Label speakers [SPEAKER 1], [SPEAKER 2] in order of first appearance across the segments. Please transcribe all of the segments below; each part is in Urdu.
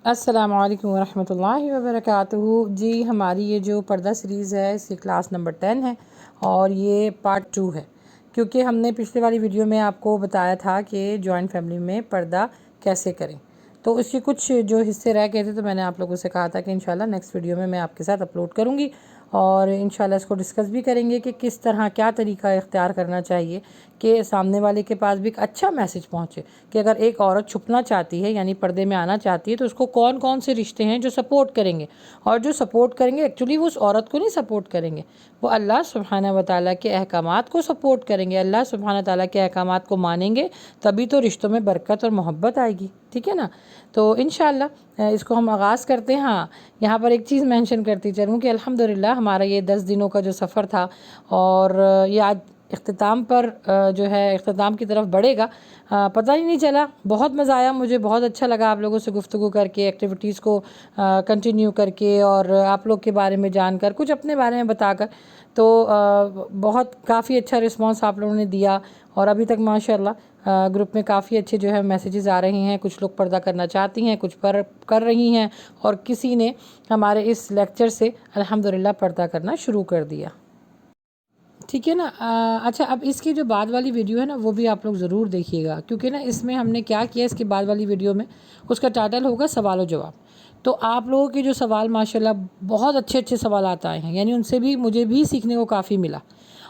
[SPEAKER 1] السلام علیکم ورحمۃ اللہ وبرکاتہ۔ جی ہماری یہ جو پردہ سیریز ہے اس کی کلاس نمبر 10 ہے اور یہ پارٹ 2 ہے، کیونکہ ہم نے پچھلے والی ویڈیو میں آپ کو بتایا تھا کہ جوائنٹ فیملی میں پردہ کیسے کریں، تو اس کے کچھ جو حصے رہ گئے تھے تو میں نے آپ لوگوں سے کہا تھا کہ انشاءاللہ نیکسٹ ویڈیو میں آپ کے ساتھ اپلوڈ کروں گی اور انشاءاللہ اس کو ڈسکس بھی کریں گے کہ کس طرح کیا طریقہ اختیار کرنا چاہیے کہ سامنے والے کے پاس بھی ایک اچھا میسج پہنچے کہ اگر ایک عورت چھپنا چاہتی ہے یعنی پردے میں آنا چاہتی ہے تو اس کو کون کون سے رشتے ہیں جو سپورٹ کریں گے، اور جو سپورٹ کریں گے ایکچولی وہ اس عورت کو نہیں سپورٹ کریں گے، وہ اللہ سبحانہ و تعالیٰ کے احکامات کو سپورٹ کریں گے، اللہ سبحانہ و تعالیٰ کے احکامات کو مانیں گے، تبھی تو رشتوں میں برکت اور محبت آئے گی، ٹھیک ہے نا۔ تو انشاءاللہ اس کو ہم آغاز کرتے ہیں۔ ہاں، یہاں پر ایک چیز مینشن کرتی چلوں کہ الحمدللہ ہمارا یہ 10 دنوں کا جو سفر تھا اور یہ آج اختتام پر جو ہے اختتام کی طرف بڑھے گا، پتہ ہی نہیں چلا، بہت مزہ آیا، مجھے بہت اچھا لگا آپ لوگوں سے گفتگو کر کے، ایکٹیویٹیز کو کنٹینیو کر کے اور آپ لوگ کے بارے میں جان کر، کچھ اپنے بارے میں بتا کر، تو بہت کافی اچھا رسپانس آپ لوگوں نے دیا اور ابھی تک ماشاءاللہ گروپ میں کافی اچھے جو ہے میسیجز آ رہے ہیں، کچھ لوگ پردہ کرنا چاہتی ہیں، کچھ کر رہی ہیں اور کسی نے ہمارے اس لیکچر سے الحمدللہ پردہ کرنا شروع کر دیا، ٹھیک ہے نا۔ اچھا، اب اس کی جو بعد والی ویڈیو ہے نا وہ بھی آپ لوگ ضرور دیکھیے گا، کیونکہ نا اس میں ہم نے کیا کیا، اس کے بعد والی ویڈیو میں اس کا ٹائٹل ہوگا سوال و جواب، تو آپ لوگوں کے جو سوال ماشاءاللہ بہت اچھے اچھے سوالات آئے ہیں، یعنی ان سے بھی مجھے بھی سیکھنے کو کافی ملا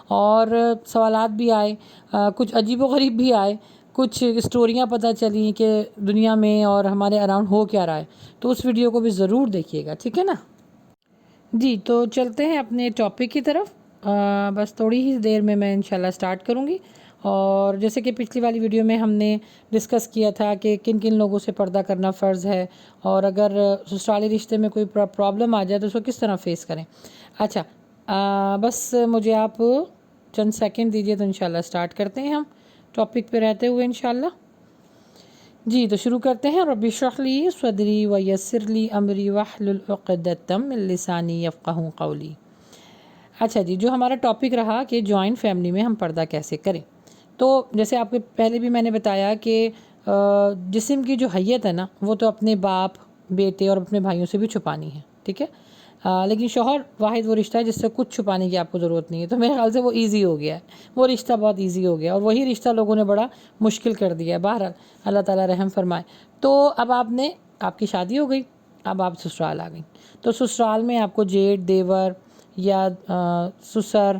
[SPEAKER 1] اور سوالات بھی آئے، کچھ عجیب و غریب بھی آئے، کچھ اسٹوریاں پتہ چلیں کہ دنیا میں اور ہمارے اراؤنڈ ہو کیا رہا ہے، تو اس ویڈیو کو بھی ضرور دیکھیے گا، ٹھیک ہے نا۔ جی تو چلتے ہیں اپنے ٹاپک کی طرف، بس تھوڑی ہی دیر میں انشاءاللہ سٹارٹ کروں گی، اور جیسے کہ پچھلی والی ویڈیو میں ہم نے ڈسکس کیا تھا کہ کن کن لوگوں سے پردہ کرنا فرض ہے اور اگر سسرالی رشتے میں کوئی پرابلم آ جائے تو اس کو کس طرح فیس کریں۔ اچھا، بس مجھے آپ چند سیکنڈ دیجئے تو انشاءاللہ سٹارٹ کرتے ہیں ہم ٹاپک پہ رہتے ہوئے انشاءاللہ۔ جی تو شروع کرتے ہیں۔ رب اشرح لی صدری ویسر لی امری واحلل عقدۃ من لسانی یفقہوا قولی۔ اچھا جی، جو ہمارا ٹاپک رہا کہ جوائنٹ فیملی میں ہم پردہ کیسے کریں، تو جیسے آپ کے پہلے بھی میں نے بتایا کہ جسم کی جو حیت ہے نا وہ تو اپنے باپ، بیٹے اور اپنے بھائیوں سے بھی چھپانی ہے، ٹھیک ہے، لیکن شوہر واحد وہ رشتہ ہے جس سے کچھ چھپانے کی آپ کو ضرورت نہیں ہے، تو میرے خیال سے وہ ایزی ہو گیا ہے، وہ رشتہ بہت ایزی ہو گیا اور وہی رشتہ لوگوں نے بڑا مشکل کر دیا ہے۔ بہرحال اللہ تعالیٰ رحم فرمائے۔ تو اب آپ کی شادی ہو گئی، اب آپ سسرال آ گئیں، تو سسرال میں آپ کو جیٹ، دیور یا سسر،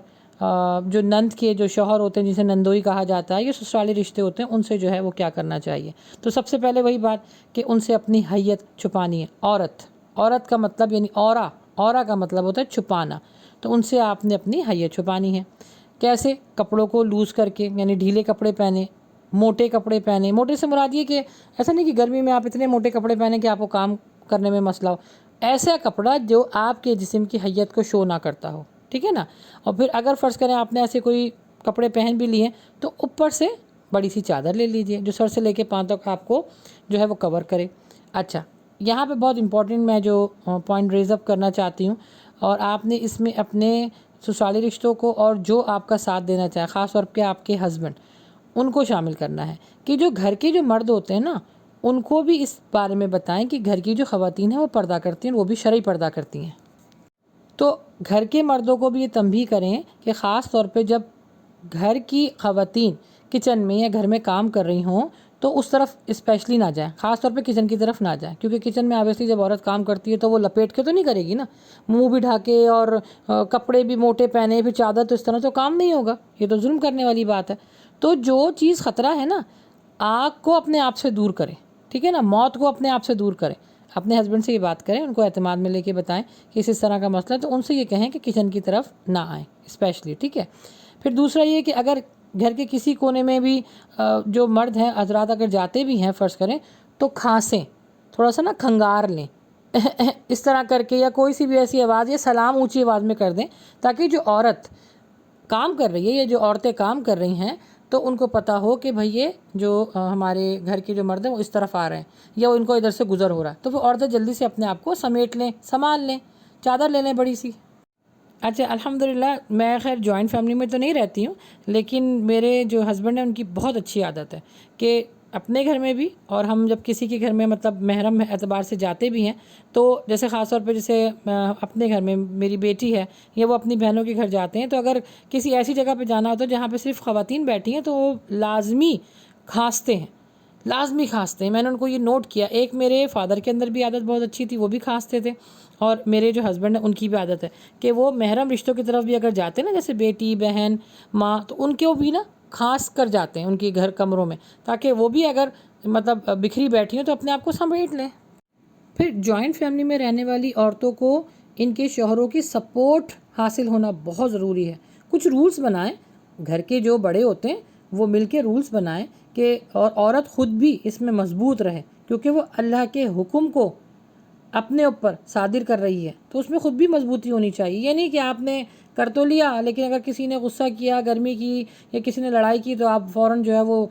[SPEAKER 1] جو نند کے جو شوہر ہوتے ہیں جسے نندوئی کہا جاتا ہے، یہ سسرالی رشتے ہوتے ہیں، ان سے جو ہے وہ کیا کرنا چاہیے۔ تو سب سے پہلے وہی بات کہ ان سے اپنی حیت چھپانی ہے۔ عورت کا مطلب یعنی اورا کا مطلب ہوتا ہے چھپانا، تو ان سے آپ نے اپنی حیت چھپانی ہے۔ کیسے؟ کپڑوں کو لوز کر کے، یعنی ڈھیلے کپڑے پہنے، موٹے کپڑے پہنے، موٹے سے مراد یہ کہ ایسا نہیں کہ گرمی میں آپ اتنے موٹے کپڑے پہنے کہ آپ کو کام کرنے میں مسئلہ ہو، ایسا کپڑا جو آپ کے جسم کی حیت کو شو نہ کرتا ہو، ٹھیک ہے نا۔ اور پھر اگر فرض کریں آپ نے ایسے کوئی کپڑے پہن بھی لیے تو اوپر سے بڑی سی چادر لے لیجئے جو سر سے لے کے پاؤں تک آپ کو جو ہے وہ کور کرے۔ اچھا، یہاں پہ بہت امپورٹنٹ میں جو پوائنٹ ریز اپ کرنا چاہتی ہوں، اور آپ نے اس میں اپنے سسرالی رشتوں کو اور جو آپ کا ساتھ دینا چاہے، خاص طور پہ آپ کے ہسبینڈ، ان کو شامل کرنا ہے کہ جو گھر کے جو مرد ہوتے ہیں نا ان کو بھی اس بارے میں بتائیں کہ گھر کی جو خواتین ہیں وہ پردہ کرتی ہیں، وہ بھی شرعی پردہ کرتی ہیں۔ تو گھر کے مردوں کو بھی یہ تنبیہ کریں کہ خاص طور پہ جب گھر کی خواتین کچن میں یا گھر میں کام کر رہی ہوں تو اس طرف اسپیشلی نہ جائیں، خاص طور پہ کچن کی طرف نہ جائیں، کیونکہ کچن میں آبویسلی جب عورت کام کرتی ہے تو وہ لپیٹ کے تو نہیں کرے گی نا، منہ بھی ڈھاکے اور کپڑے بھی موٹے پہنے پھر چادر، تو اس طرح تو کام نہیں ہوگا، یہ تو ظلم کرنے والی بات ہے۔ تو جو چیز خطرہ ہے نا، آگ کو اپنے آپ سے دور کریں، ٹھیک ہے نا، موت کو اپنے آپ سے دور کریں، اپنے ہسبینڈ سے یہ بات کریں، ان کو اعتماد میں لے کے بتائیں کہ اس طرح کا مسئلہ، تو ان سے یہ کہیں کہ کچن کی طرف نہ آئیں اسپیشلی، ٹھیک ہے۔ پھر دوسرا یہ کہ اگر گھر کے کسی کونے میں بھی جو مرد ہیں حضرات اگر جاتے بھی ہیں فرض کریں تو کھانسیں، تھوڑا سا نا کھنگار لیں اس طرح کر کے، یا کوئی سی بھی ایسی آواز یا سلام اونچی آواز میں کر دیں، تاکہ جو عورت کام کر رہی ہے یا جو عورتیں کام کر رہی ہیں تو ان کو پتہ ہو کہ بھئی یہ جو ہمارے گھر کے جو مرد ہیں وہ اس طرف آ رہے ہیں یا ان کو ادھر سے گزر ہو رہا ہے، تو وہ عورتیں جلدی سے اپنے آپ کو سمیٹ لیں، سنبھال لیں، چادر لے لیں بڑی سی۔ اچھا، الحمدللہ میں خیر جوائنٹ فیملی میں تو نہیں رہتی ہوں، لیکن میرے جو ہسبینڈ ہیں ان کی بہت اچھی عادت ہے کہ اپنے گھر میں بھی اور ہم جب کسی کے گھر میں مطلب محرم اعتبار سے جاتے بھی ہیں تو جیسے خاص طور پہ جیسے اپنے گھر میں میری بیٹی ہے یا وہ اپنی بہنوں کے گھر جاتے ہیں تو اگر کسی ایسی جگہ پہ جانا ہوتا ہے جہاں پہ صرف خواتین بیٹھی ہیں تو وہ لازمی کھانستے ہیں، لازمی کھانستے ہیں۔ میں نے ان کو یہ نوٹ کیا، ایک میرے فادر کے اندر بھی عادت بہت اچھی تھی، وہ بھی کھانستے تھے، اور میرے جو ہسبینڈ ہیں ان کی بھی عادت ہے کہ وہ محرم رشتوں کی طرف بھی اگر جاتے ہیں نا، جیسے بیٹی بہن ماں، تو ان کو بھی نا کھانس کر جاتے ہیں ان کے گھر کمروں میں، تاکہ وہ بھی اگر مطلب بکھری بیٹھی ہوں تو اپنے آپ کو سمیٹ لیں۔ پھر جوائنٹ فیملی میں رہنے والی عورتوں کو ان کے شوہروں کی سپورٹ حاصل ہونا بہت ضروری ہے۔ کچھ رولز بنائیں، گھر کے جو بڑے ہوتے ہیں وہ مل کے رولز بنائیں کہ اور عورت خود بھی اس میں مضبوط رہے، کیونکہ وہ اللہ کے حکم کو اپنے اوپر صادر کر رہی ہے تو اس میں خود بھی مضبوطی ہونی چاہیے۔ یہ نہیں کہ آپ نے کر تو لیا لیکن اگر کسی نے غصہ کیا، گرمی کی یا کسی نے لڑائی کی تو آپ فوراً جو ہے وہ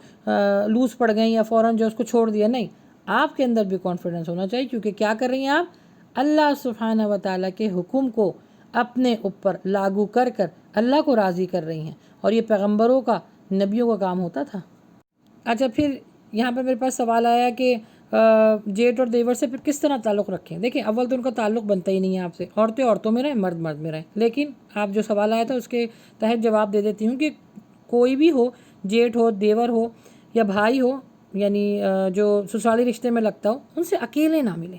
[SPEAKER 1] لوز پڑ گئیں یا فوراً جو اس کو چھوڑ دیا۔ نہیں، آپ کے اندر بھی کانفیڈنس ہونا چاہیے، کیونکہ کیا کر رہی ہیں آپ؟ اللہ سبحانہ و تعالیٰ کے حکم کو اپنے اوپر لاگو کر کر اللہ کو راضی کر رہی ہیں، اور یہ پیغمبروں کا، نبیوں کا کام ہوتا تھا۔ اچھا، پھر یہاں پہ میرے پاس سوال آیا کہ جیٹ اور دیور سے پھر کس طرح تعلق رکھیں؟ دیکھیں، اول تو ان کا تعلق بنتا ہی نہیں ہے آپ سے، عورتیں عورتوں میں رہیں، مرد مرد میں رہیں، لیکن آپ جو سوال آیا تھا اس کے تحت جواب دے دیتی ہوں کہ کوئی بھی ہو، جیٹ ہو، دیور ہو یا بھائی ہو، یعنی جو سسرالی رشتے میں لگتا ہو، ان سے اکیلے نہ ملیں،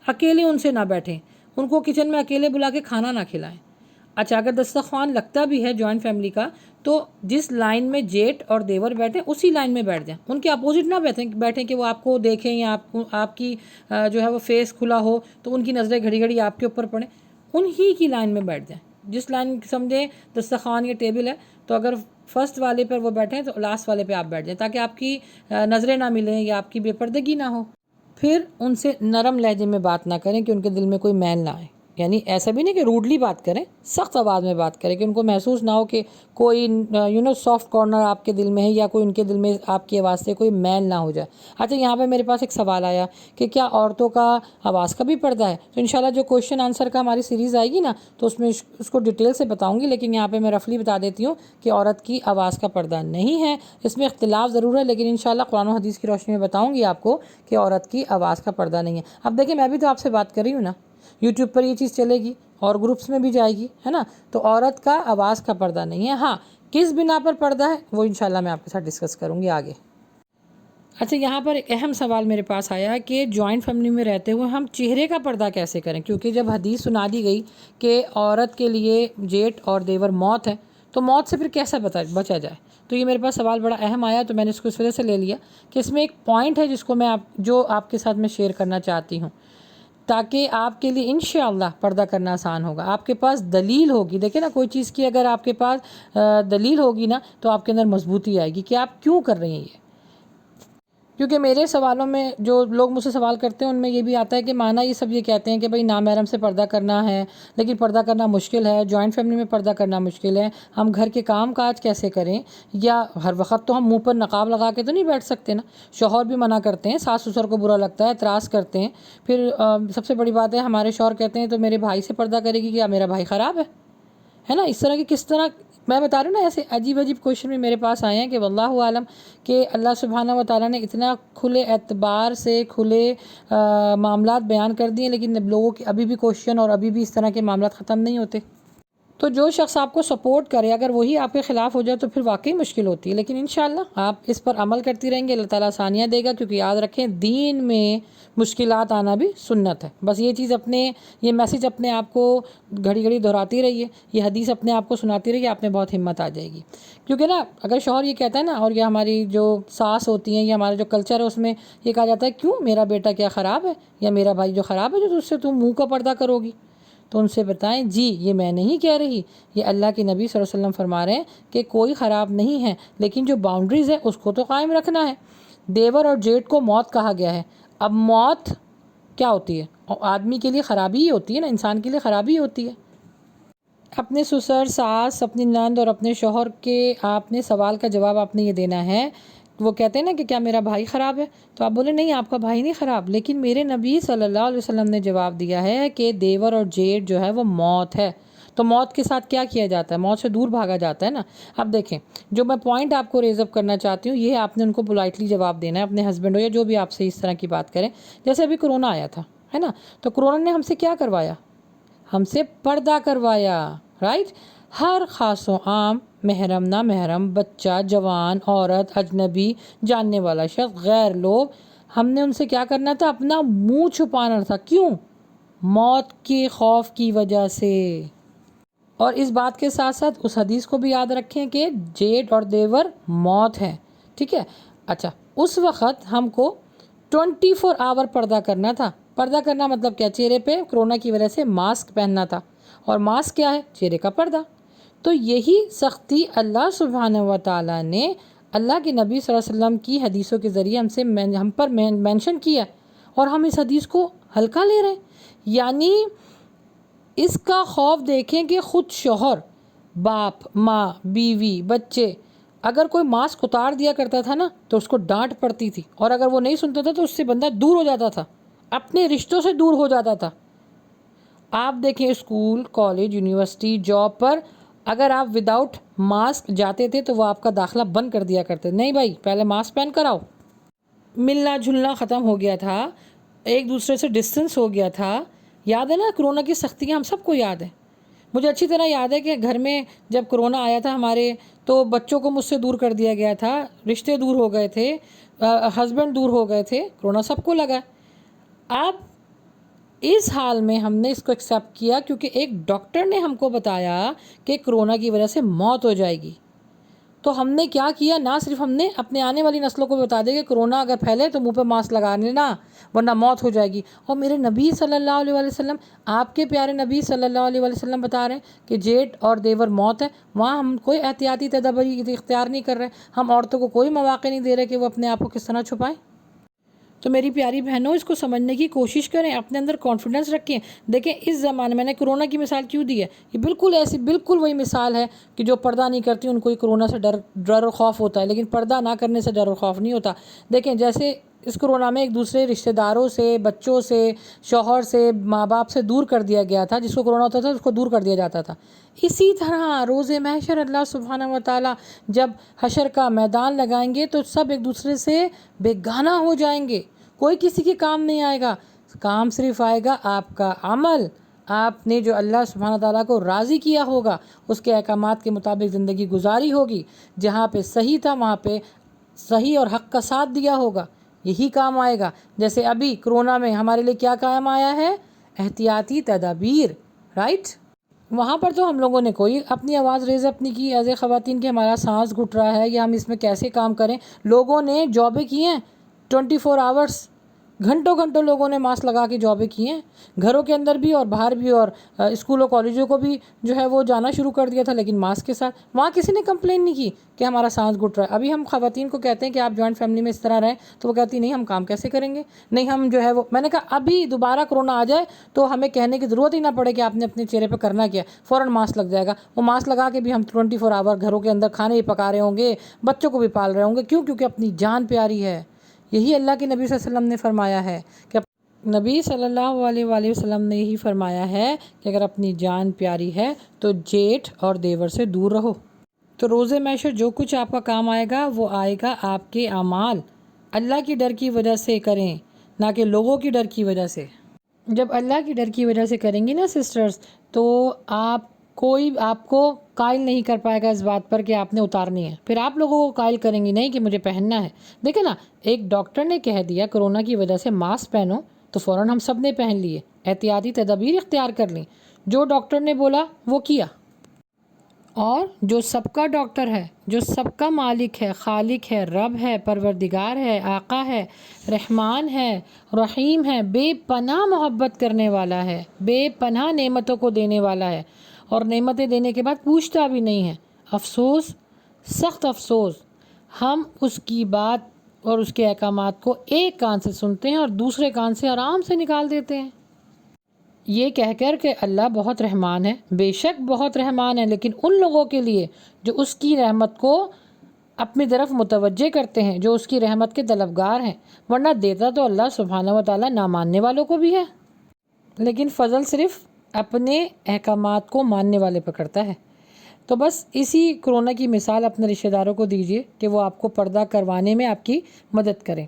[SPEAKER 1] اکیلے ان سے نہ بیٹھیں، ان کو کچن میں اکیلے بلا کے کھانا نہ کھلائیں۔ اچھا، اگر دسترخوان لگتا بھی ہے جوائنٹ فیملی کا تو جس لائن میں جیٹ اور دیور بیٹھیں اسی لائن میں بیٹھ جائیں، ان کے اپوزٹ نہ بیٹھیں کہ وہ آپ کو دیکھیں یا آپ کی جو ہے وہ فیس کھلا ہو تو ان کی نظریں گھڑی گھڑی آپ کے اوپر پڑیں، انہی کی لائن میں بیٹھ جائیں۔ جس لائن سمجھیں دسترخوان یا ٹیبل ہے تو اگر فرسٹ والے پر وہ بیٹھیں تو لاسٹ والے پہ آپ بیٹھ جائیں، تاکہ آپ کی نظریں نہ ملیں یا آپ کی بے پردگی نہ ہو۔ پھر ان سے نرم لہجے میں بات نہ کریں کہ ان کے دل میں کوئی میل نہ آئے، یعنی ایسا بھی نہیں کہ روڈلی بات کریں، سخت آواز میں بات کریں کہ ان کو محسوس نہ ہو کہ کوئی سافٹ کارنر آپ کے دل میں ہے یا کوئی ان کے دل میں آپ کی آواز سے کوئی میل نہ ہو جائے۔ اچھا، یہاں پہ میرے پاس ایک سوال آیا کہ کیا عورتوں کا آواز کا بھی پردہ ہے؟ تو انشاءاللہ جو کویشچن آنسر کا ہماری سیریز آئے گی نا تو اس میں اس کو ڈیٹیل سے بتاؤں گی، لیکن یہاں پہ میں رفلی بتا دیتی ہوں کہ عورت کی آواز کا پردہ نہیں ہے، اس میں اختلاف ضرور ہے، لیکن انشاءاللہ قرآن و حدیث کی روشنی میں بتاؤں گی آپ کو کہ عورت کی آواز کا پردہ نہیں ہے۔ اب دیکھیں، میں بھی تو آپ سے بات کر رہی ہوں نا، یوٹیوب پر یہ چیز چلے گی اور گروپس میں بھی جائے گی، ہے نا، تو عورت کا آواز کا پردہ نہیں ہے۔ ہاں، کس بنا پر پردہ ہے وہ انشاءاللہ میں آپ کے ساتھ ڈسکس کروں گی آگے۔ اچھا، یہاں پر ایک اہم سوال میرے پاس آیا کہ جوائنٹ فیملی میں رہتے ہوئے ہم چہرے کا پردہ کیسے کریں؟ کیونکہ جب حدیث سنا دی گئی کہ عورت کے لیے جیٹ اور دیور موت ہے تو موت سے پھر کیسا بچا جائے؟ تو یہ میرے پاس سوال بڑا اہم آیا تو میں نے اس کو اس وجہ سے لے لیا کہ اس میں ایک پوائنٹ ہے جس کو میں آپ کے ساتھ میں شیئر کرنا چاہتی ہوں، تاکہ آپ کے لیے انشاءاللہ پردہ کرنا آسان ہوگا۔ آپ کے پاس دلیل ہوگی، دیکھیں نا، کوئی چیز کی اگر آپ کے پاس دلیل ہوگی نا تو آپ کے اندر مضبوطی آئے گی کہ آپ کیوں کر رہے ہیں یہ۔ کیونکہ میرے سوالوں میں جو لوگ مجھ سے سوال کرتے ہیں ان میں یہ بھی آتا ہے کہ مانا یہ سب یہ کہتے ہیں کہ بھئی نامحرم سے پردہ کرنا ہے، لیکن پردہ کرنا مشکل ہے، جوائنٹ فیملی میں پردہ کرنا مشکل ہے، ہم گھر کے کام کاج کیسے کریں؟ یا ہر وقت تو ہم منہ پر نقاب لگا کے تو نہیں بیٹھ سکتے نا، شوہر بھی منع کرتے ہیں، ساس سسر کو برا لگتا ہے، اعتراض کرتے ہیں، پھر سب سے بڑی بات ہے ہمارے شوہر کہتے ہیں تو میرے بھائی سے پردہ کرے گی، کیا میرا بھائی خراب ہے نا؟ اس طرح کی کس طرح میں بتا رہی ہوں نا، ایسے عجیب عجیب کویشچن بھی میرے پاس آئے ہیں کہ واللہ عالم کہ اللہ سبحانہ و تعالیٰ نے اتنا کھلے اعتبار سے کھلے معاملات بیان کر دیے، لیکن لوگوں کے ابھی بھی کویشچن اور ابھی بھی اس طرح کے معاملات ختم نہیں ہوتے۔ تو جو شخص آپ کو سپورٹ کرے اگر وہی آپ کے خلاف ہو جائے تو پھر واقعی مشکل ہوتی ہے، لیکن انشاءاللہ آپ اس پر عمل کرتی رہیں گے، اللہ تعالیٰ آسانیاں دے گا، کیونکہ یاد رکھیں دین میں مشکلات آنا بھی سنت ہے۔ بس یہ چیز یہ میسیج اپنے آپ کو گھڑی گھڑی دہراتی رہیے، یہ حدیث اپنے آپ کو سناتی رہیے، آپ میں بہت ہمت آ جائے گی۔ کیونکہ نا اگر شوہر یہ کہتا ہے نا، اور یہ ہماری جو ساس ہوتی ہیں یا ہمارا جو کلچر ہے اس میں یہ کہا جاتا ہے کیوں میرا بیٹا کیا خراب ہے یا میرا بھائی جو خراب ہے جو اس سے تم منہ کا پردہ کرو گی، تو ان سے بتائیں جی یہ میں نہیں کہہ رہی، یہ اللہ کے نبی صلی اللہ علیہ وسلم فرما رہے ہیں کہ کوئی خراب نہیں ہے، لیکن جو باؤنڈریز ہے اس کو تو قائم رکھنا ہے۔ دیور اور جیٹ کو موت کہا گیا ہے۔ اب موت کیا ہوتی ہے؟ آدمی کے لیے خرابی ہی ہوتی ہے نا، انسان کے لیے خرابی ہی ہوتی ہے۔ اپنے سسر، ساس، اپنی نند اور اپنے شوہر کے آپ نے سوال کا جواب آپ نے یہ دینا ہے، وہ کہتے ہیں نا کہ کیا میرا بھائی خراب ہے، تو آپ بولے نہیں آپ کا بھائی نہیں خراب، لیکن میرے نبی صلی اللہ علیہ وسلم نے جواب دیا ہے کہ دیور اور جیٹ جو ہے وہ موت ہے، تو موت کے ساتھ کیا کیا جاتا ہے؟ موت سے دور بھاگا جاتا ہے نا۔ اب دیکھیں، جو میں پوائنٹ آپ کو ریز اپ کرنا چاہتی ہوں، یہ آپ نے ان کو پولائٹلی جواب دینا ہے، اپنے ہسبینڈ ہو یا جو بھی آپ سے اس طرح کی بات کریں۔ جیسے ابھی کرونا آیا تھا، ہے نا، تو کرونا نے ہم سے کیا کروایا؟ ہم سے پردہ کروایا، رائٹ؟ ہر خاص و عام، محرم نہ محرم، بچہ، جوان، عورت، اجنبی، جاننے والا شخص، غیر لوگ، ہم نے ان سے کیا کرنا تھا؟ اپنا منہ چھپانا تھا۔ کیوں؟ موت کے خوف کی وجہ سے۔ اور اس بات کے ساتھ ساتھ اس حدیث کو بھی یاد رکھیں کہ جیٹ اور دیور موت ہے، ٹھیک ہے؟ اچھا، اس وقت ہم کو 24 آور پردہ کرنا تھا۔ پردہ کرنا مطلب کیا؟ چہرے پہ کرونا کی وجہ سے ماسک پہننا تھا، اور ماسک کیا ہے؟ چہرے کا پردہ۔ تو یہی سختی اللہ سبحانہ و تعالیٰ نے اللہ کے نبی صلی اللہ علیہ وسلم کی حدیثوں کے ذریعے ہم پر مینشن کیا، اور ہم اس حدیث کو ہلکا لے رہے ہیں۔ یعنی اس کا خوف دیکھیں کہ خود شوہر، باپ، ماں، بیوی، بچے، اگر کوئی ماسک اتار دیا کرتا تھا نا تو اس کو ڈانٹ پڑتی تھی، اور اگر وہ نہیں سنتا تھا تو اس سے بندہ دور ہو جاتا تھا، اپنے رشتوں سے دور ہو جاتا تھا۔ آپ دیکھیں اسکول، کالج، یونیورسٹی، جاب پر اگر آپ وداؤٹ ماسک جاتے تھے تو وہ آپ کا داخلہ بند کر دیا کرتے، نہیں بھائی پہلے ماسک پہن کر آؤ۔ ملنا جلنا ختم ہو گیا تھا، ایک دوسرے سے ڈسٹنس ہو گیا تھا۔ یاد ہے نا کرونا کی سختیاں ہم سب کو یاد ہے۔ مجھے اچھی طرح یاد ہے کہ گھر میں جب کرونا آیا تھا ہمارے، تو بچوں کو مجھ سے دور کر دیا گیا تھا، رشتے دور ہو گئے تھے، ہسبینڈ دور ہو گئے تھے، کرونا سب کو لگا۔ اب اس حال میں ہم نے اس کو ایکسیپٹ کیا کیونکہ ایک ڈاکٹر نے ہم کو بتایا کہ کرونا کی وجہ سے موت ہو جائے گی۔ تو ہم نے کیا کیا؟ نہ صرف ہم نے اپنے آنے والی نسلوں کو بتا دیا کہ کرونا اگر پھیلے تو منہ پہ ماسک لگا لینا ورنہ موت ہو جائے گی، اور میرے نبی صلی اللہ علیہ وسلم، آپ کے پیارے نبی صلی اللہ علیہ وسلم بتا رہے ہیں کہ جیٹ اور دیور موت ہے۔ وہاں ہم کوئی احتیاطی تدابیر اختیار نہیں کر رہے، ہم عورتوں کو کوئی مواقع نہیں دے رہے کہ وہ اپنے آپ کو کس طرح چھپائیں۔ تو میری پیاری بہنوں، اس کو سمجھنے کی کوشش کریں، اپنے اندر کانفیڈنس رکھیں۔ دیکھیں اس زمانے میں نے کرونا کی مثال کیوں دی ہے، یہ بالکل وہی مثال ہے کہ جو پردہ نہیں کرتی ان کو کرونا سے ڈر اور خوف ہوتا ہے، لیکن پردہ نہ کرنے سے ڈر اور خوف نہیں ہوتا۔ دیکھیں جیسے اس کرونا میں ایک دوسرے رشتہ داروں سے، بچوں سے، شوہر سے، ماں باپ سے دور کر دیا گیا تھا، جس کو کرونا ہوتا تھا اس کو دور کر دیا جاتا تھا۔ اسی طرح روز محشر اللہ سبحانہ و تعالیٰ جب حشر کا میدان لگائیں گے تو سب ایک دوسرے سے بیگانہ ہو جائیں گے، کوئی کسی کے کام نہیں آئے گا، کام صرف آئے گا آپ کا عمل، آپ نے جو اللہ سبحانہ تعالیٰ کو راضی کیا ہوگا، اس کے احکامات کے مطابق زندگی گزاری ہوگی، جہاں پہ صحیح تھا وہاں پہ صحیح اور حق کا ساتھ دیا ہوگا، یہی کام آئے گا۔ جیسے ابھی کرونا میں ہمارے لیے کیا کام آیا ہے؟ احتیاطی تدابیر، رائٹ؟ وہاں پر تو ہم لوگوں نے کوئی اپنی آواز ریز اپ نہیں کی ایز اے خواتین کہ ہمارا سانس گھٹ رہا ہے یا ہم اس میں کیسے کام کریں۔ لوگوں نے جابیں کی ہیں 24 آورس، گھنٹوں لوگوں نے ماسک لگا کے جابیں کی ہیں، گھروں کے اندر بھی اور باہر بھی، اور اسکولوں کالجوں کو بھی جو ہے وہ جانا شروع کر دیا تھا لیکن ماسک کے ساتھ۔ وہاں کسی نے کمپلین نہیں کی کہ ہمارا سانس گھٹ رہا ہے۔ ابھی ہم خواتین کو کہتے ہیں کہ آپ جوائنٹ فیملی میں اس طرح رہیں تو وہ کہتی نہیں ہم کام کیسے کریں گے، نہیں ہم جو ہے وہ، میں نے کہا ابھی دوبارہ کرونا آ جائے تو ہمیں کہنے کی ضرورت ہی نہ پڑے کہ آپ نے اپنے چہرے پہ کرنا کیا، فوراً ماسک لگ جائے گا۔ وہ ماسک لگا کے بھی ہم 24 آور گھروں کے اندر کھانے بھی پکا رہے ہوں گے، بچوں کو بھی پال رہے ہوں گے۔ کیوں؟ کیونکہ اپنی جان پیاری ہے۔ یہی اللہ کے نبی صلی اللہ علیہ وسلم نے فرمایا ہے کہ نبی صلی اللہ علیہ وآلہ وسلم نے یہی فرمایا ہے کہ اگر اپنی جان پیاری ہے تو جیٹ اور دیور سے دور رہو۔ تو روز محشر جو کچھ آپ کا کام آئے گا وہ آئے گا آپ کے اعمال اللہ کی ڈر کی وجہ سے کریں، نہ کہ لوگوں کی ڈر کی وجہ سے۔ جب اللہ کی ڈر کی وجہ سے کریں گی نا سسٹرز، تو کوئی آپ کو قائل نہیں کر پائے گا اس بات پر کہ آپ نے اتارنی ہے، پھر آپ لوگوں کو قائل کریں گی نہیں کہ مجھے پہننا ہے۔ دیکھیں نا، ایک ڈاکٹر نے کہہ دیا کرونا کی وجہ سے ماسک پہنو تو فوراً ہم سب نے پہن لیے، احتیاطی تدابیر اختیار کر لیں، جو ڈاکٹر نے بولا وہ کیا۔ اور جو سب کا ڈاکٹر ہے، جو سب کا مالک ہے، خالق ہے، رب ہے، پروردگار ہے، آقا ہے، رحمان ہے، رحیم ہے، بے پناہ محبت کرنے والا ہے، بے پناہ نعمتوں کو دینے والا ہے، اور نعمتیں دینے کے بعد پوچھتا بھی نہیں ہے۔ افسوس، سخت افسوس، ہم اس کی بات اور اس کے احکامات کو ایک کان سے سنتے ہیں اور دوسرے کان سے آرام سے نکال دیتے ہیں، یہ کہہ کر کہ اللہ بہت رحمان ہے۔ بے شک بہت رحمان ہے، لیکن ان لوگوں کے لیے جو اس کی رحمت کو اپنی طرف متوجہ کرتے ہیں، جو اس کی رحمت کے طلبگار ہیں، ورنہ دیتا تو اللہ سبحانہ و تعالیٰ نہ ماننے والوں کو بھی ہے، لیکن فضل صرف اپنے احکامات کو ماننے والے پر کرتا ہے۔ تو بس اسی کرونا کی مثال اپنے رشتہ داروں کو دیجیے کہ وہ آپ کو پردہ کروانے میں آپ کی مدد کریں۔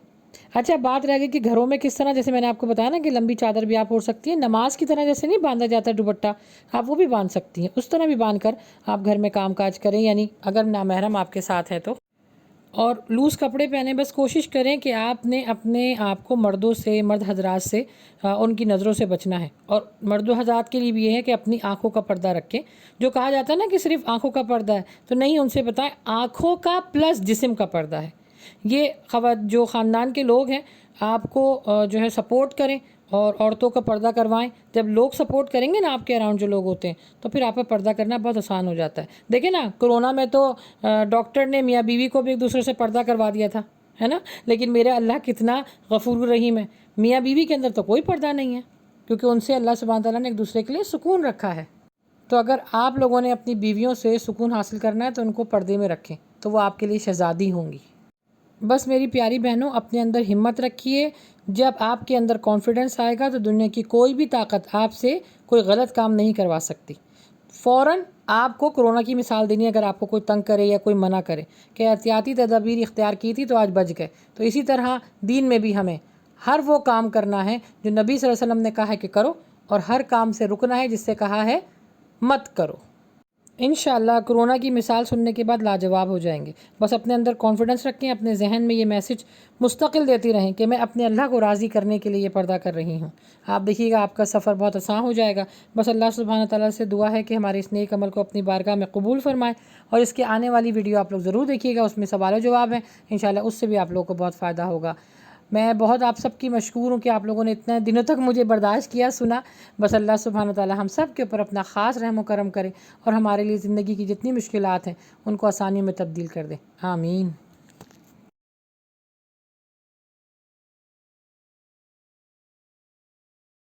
[SPEAKER 1] اچھا، بات رہ گئی کہ گھروں میں کس طرح، جیسے میں نے آپ کو بتایا نا کہ لمبی چادر بھی آپ اوڑھ سکتی ہیں، نماز کی طرح جیسے نہیں باندھا جاتا دوپٹہ، آپ وہ بھی باندھ سکتی ہیں، اس طرح بھی باندھ کر آپ گھر میں کام کاج کریں، یعنی اگر نامحرم آپ کے ساتھ ہے تو۔ اور لوز کپڑے پہنیں، بس کوشش کریں کہ آپ نے اپنے آپ کو مردوں سے، مرد حضرات سے ان کی نظروں سے بچنا ہے، اور مرد حضرات کے لیے بھی یہ ہے کہ اپنی آنکھوں کا پردہ رکھیں۔ جو کہا جاتا ہے نا کہ صرف آنکھوں کا پردہ ہے، تو نہیں، ان سے بتائیں آنکھوں کا پلس جسم کا پردہ ہے۔ یہ جو خاندان کے لوگ ہیں آپ کو جو ہے سپورٹ کریں اور عورتوں کا پردہ کروائیں۔ جب لوگ سپورٹ کریں گے نا آپ کے اراؤنڈ جو لوگ ہوتے ہیں، تو پھر آپ کا پردہ کرنا بہت آسان ہو جاتا ہے۔ دیکھیں نا، کرونا میں تو ڈاکٹر نے میاں بیوی کو بھی ایک دوسرے سے پردہ کروا دیا تھا، ہے نا، لیکن میرے اللہ کتنا غفور رحیم ہے، میاں بیوی کے اندر تو کوئی پردہ نہیں ہے، کیونکہ ان سے اللہ سبحانہ تعالیٰ نے ایک دوسرے کے لیے سکون رکھا ہے۔ تو اگر آپ لوگوں نے اپنی بیویوں سے سکون حاصل کرنا ہے تو ان کو پردے میں رکھیں، تو وہ آپ کے لیے شہزادی ہوں گی۔ بس میری پیاری بہنوں، اپنے اندر ہمت رکھیے۔ جب آپ کے اندر کانفیڈنس آئے گا تو دنیا کی کوئی بھی طاقت آپ سے کوئی غلط کام نہیں کروا سکتی۔ فوراً آپ کو کرونا کی مثال دینی ہے، اگر آپ کو کوئی تنگ کرے یا کوئی منع کرے کہ احتیاطی تدابیر اختیار کی تھی تو آج بچ گئے، تو اسی طرح دین میں بھی ہمیں ہر وہ کام کرنا ہے جو نبی صلی اللہ علیہ وسلم نے کہا ہے کہ کرو، اور ہر کام سے رکنا ہے جس سے کہا ہے مت کرو۔ انشاءاللہ کرونا کی مثال سننے کے بعد لاجواب ہو جائیں گے۔ بس اپنے اندر کانفیڈنس رکھیں، اپنے ذہن میں یہ میسج مستقل دیتی رہیں کہ میں اپنے اللہ کو راضی کرنے کے لیے یہ پردہ کر رہی ہوں۔ آپ دیکھیے گا آپ کا سفر بہت آسان ہو جائے گا۔ بس اللہ سبحانہ تعالیٰ سے دعا ہے کہ ہمارے اس نیک عمل کو اپنی بارگاہ میں قبول فرمائے، اور اس کے آنے والی ویڈیو آپ لوگ ضرور دیکھیے گا، اس میں سوال و جواب ہیں، انشاءاللہ اس سے بھی آپ لوگوں کو بہت فائدہ ہوگا۔ میں بہت آپ سب کی مشکور ہوں کہ آپ لوگوں نے اتنے دنوں تک مجھے برداشت کیا، سنا۔ بس اللہ سبحانہ تعالیٰ ہم سب کے اوپر اپنا خاص رحم و کرم کرے، اور ہمارے لیے زندگی کی جتنی مشکلات ہیں ان کو آسانیوں میں تبدیل کر دے، آمین۔